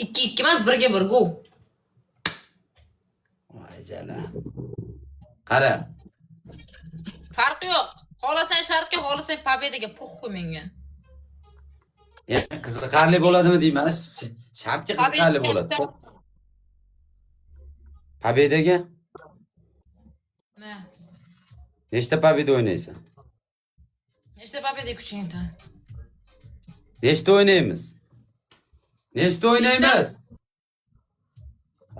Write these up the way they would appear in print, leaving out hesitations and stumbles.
ikki emas, birga bir, go. Voy jala. Qara. Farqi yo'q. Xohlasang shartga, xohlasang pobedaga, puxu menga. Qiziqarli bo'ladimi deyman. Shartga qiziqarli bo'ladi. Pobedaga? Ne? Nechta pobeda o'ynaysan? Nechta pobeda kuchingda? Nechta o'ynaymiz? Nechta o'ynaymiz?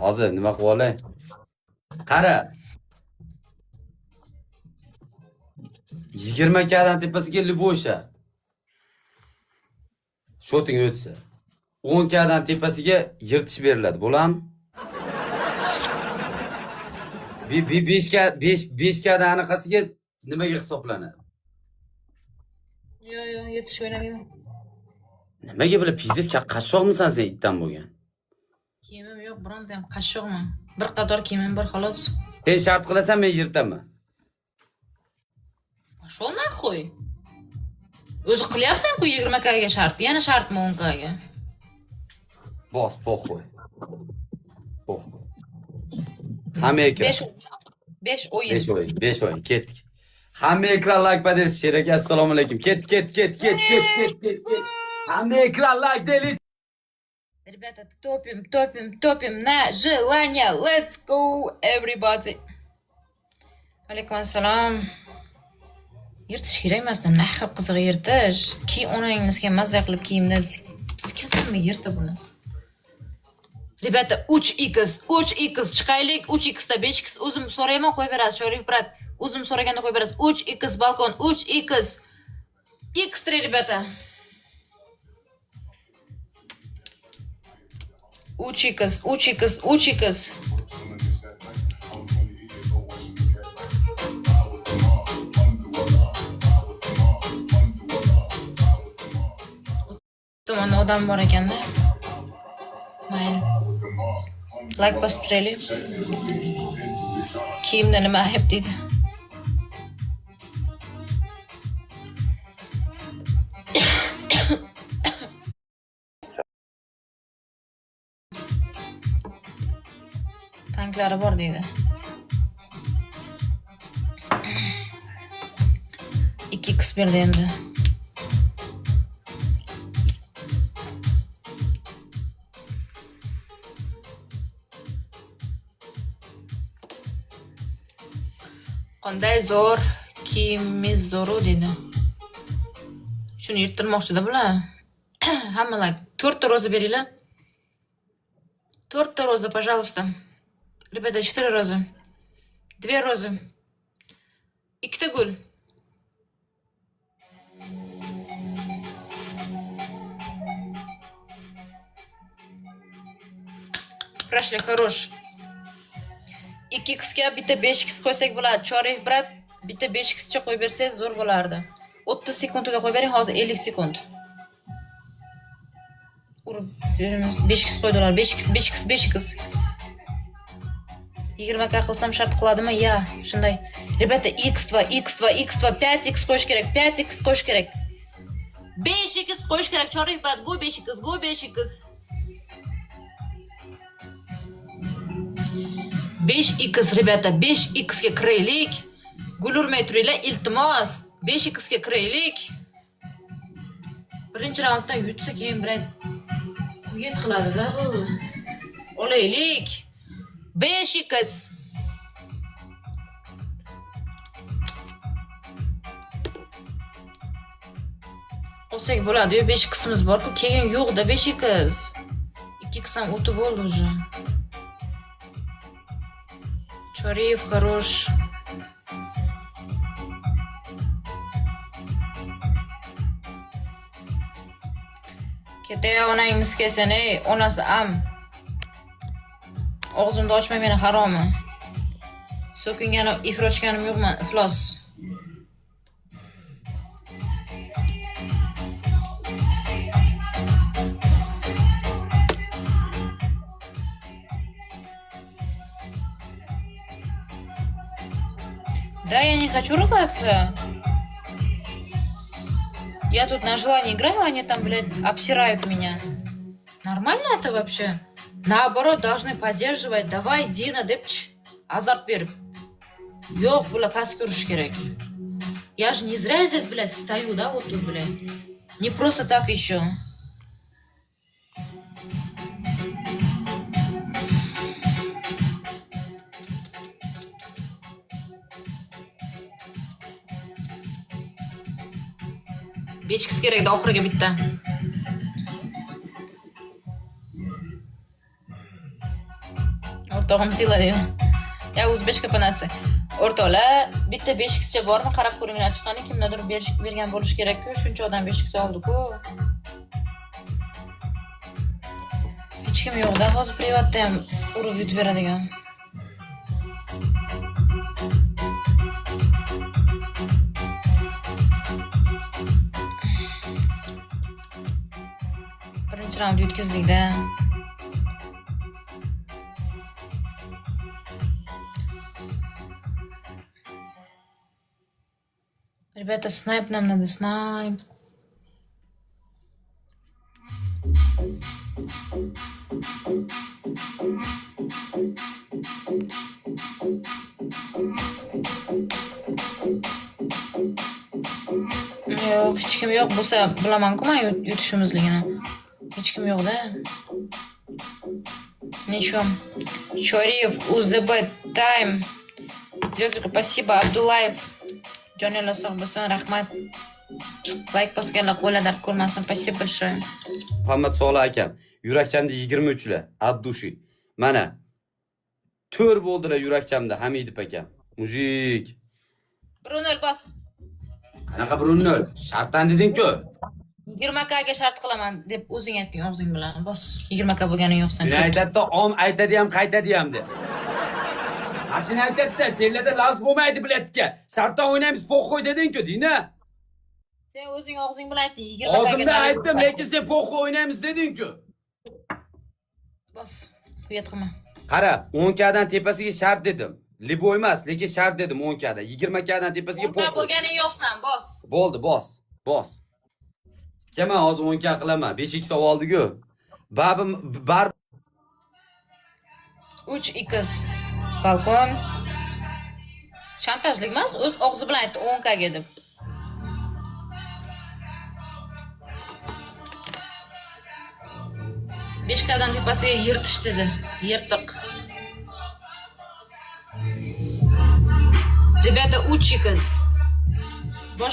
Hozir nima qilib olay? Qara. 20 kadan tepasiga любой shart. Shoting o'tsa. 10 kadan tepasiga yirtish beriladi. Bo'ladimi? 5 kadan anaqasiga nimaga hisoblanadi? Yo'q, yetish o'ynamayman. Nimaga bular pizdes qashshoqmisan sen itdan bo'lgan? Kiyimim yo'q, bironta ham qashshoqman. Bir qator kiyimim bor, xolos. Sen shart qilasan, men yirtaman. Pashol naxoy. O'zi qilyapsan-ku 20 kaga shart. Yana shartmi 10 kaga? Bos, po'xo'y. Po'xo'y. Hamma ekran. 5 o'yin. 5 o'yin, ketdik. Hamma ekran like baders, Sherak, assalomu alaykum. Ket. Hamma ekran like delete. Ребята, топим на желание. Let's go, everybody. Alaykum assalom. Yirtish kerak emasdan, nahib qiziq yirtish. Ki onangizga mazza qilib kiyimda kasammi yirta buni. Rебята, 3x chiqaylik, 3x da 5x o'zim so'rayman, qo'yib berasiz, Chorif brat. O'zim so'raganda qo'yib berasiz. 3x balkon, 3x. X3, rебята. 3x. Tomonda odam bor ekanda. Mayli. Like bosib turaylik. Kiyimda nima ayb deydi. Tanklari bor deydi. 2x berdi endi. Qanday zo'r kiyimingiz zo'ru dedi. Shuni yirttirmoqchida bular. Hammalar 4 ta roza beringlar. 4 ta roza, пожалуйста. Ребята, 4 розы. 2 розы. 2 ta gul. Прошли, хорош. 2x ga bitta 5x qo'ysak bo'ladi. Chorif brat, bitta 5x cha qo'yib bersangiz zo'r bo'lardi. 30 sekundda qo'yib bering, hozir 50 sekund. Urib 5x qo'ydilar. 5x. 20 ka qilsam shart qiladimi? Ya, shunday. Rебята, x2, 5x qo'yish kerak, 5x qo'yish kerak. 5x qo'yish kerak, Chorif brat, go 5x. 5x, rебята, 5x ga kiraylik. Gul urmay turinglar, iltimos. 5x ga kiraylik. Birinchi raunddan yutsa keyin birat uyat qiladi-da bu. Olaylik. 5x. Olsak bo'ladi-yu, 5x'imiz bor-ku, keyin yo'q-da 5x. 2x ham o'tib bo'ldi уже. Chorif хорош. Ketay onangiz kelsin, ey, onasi am. Og'zimni ochmay meni haromi. So'kingani, ifrochganim yo'qman, iflos. Да, я не хочу ругаться. Я тут на желание играю, они там, блядь, обсирают меня. Нормально. Нормально это вообще? Наоборот, должны поддерживать. Давай, Дина, депч. Азарт беріп. Yok, блядь, пас көріш керек. Я же не зря здесь, блядь, стою, да, вот тут, блядь. Не просто так еще. Bechkisi kerak da oxiriga bitta. O'rtog'im siyladi. Ya o'zbekcha panatsiya. O'rtoqlar, bitta beshikcha bormi? Qarab ko'ringlar, chiqqani kimlardir bergan bo'lish kerak-ku. Shuncha odam beshik oldi-ku. Hech kim yo'q-da, hozir privatda ham urib yutib beradigan. Birinchi raund yutkazdik-da. Ребята, снайп нам надо, снайп. Yo'q, hech kim yo'q bo'lsa, bilaman-ku men yutishimizligini. Hech kim yo'q-da. Ничего. Шориф, УЗБ, Тайм. Звездочка, спасибо, Абдулаев. Jonlar sog' bo'lsin, rahmat. Like bosganlar qo'llar dard ko'rmasin. Спасибо большое. Muhammad Solih akam, yurakchamda 23 lar, addushi. Mana 4 bo'ldilar yurakchamda, Hamidov akam. Mujik. 1-0 bos. Qanaqa 1-0? Shartdan deding-ku. 20k ga shart qilaman deb o'zing aytding og'zing bilan. Bos. 20k bo'lganing yo'qsan. Men aytadi, om aytadi ham, qaytadi ham deb. Ashini aytadi, senlarda lafz bo'lmaydi biletga. Shartdan o'ynaymiz, po'xo'y deding-ku, deyna. Sen o'zing og'zing bilan aytding, 20k ga. O'zimda aytdim, lekin sen po'xo'y o'ynaymiz deding-ku. Bos. Quyat qilma. Qara, 10k dan tepasiga shart dedim. Liboy emas, lekin shart dedim 10k dan. 20k dan tepasiga 10k bo'lganing yo'qsan, bos. Bo'ldi, bos. Bos. Kema hozir 10k qilaman. 5x oldi-ku. Bar 3x. Balkon. Shantajlik emas, o'z og'zi bilan aytdi 10k ga deb. Beshkadan tepasiga yirtish dedi. Yirtiq. Rебята, 3x.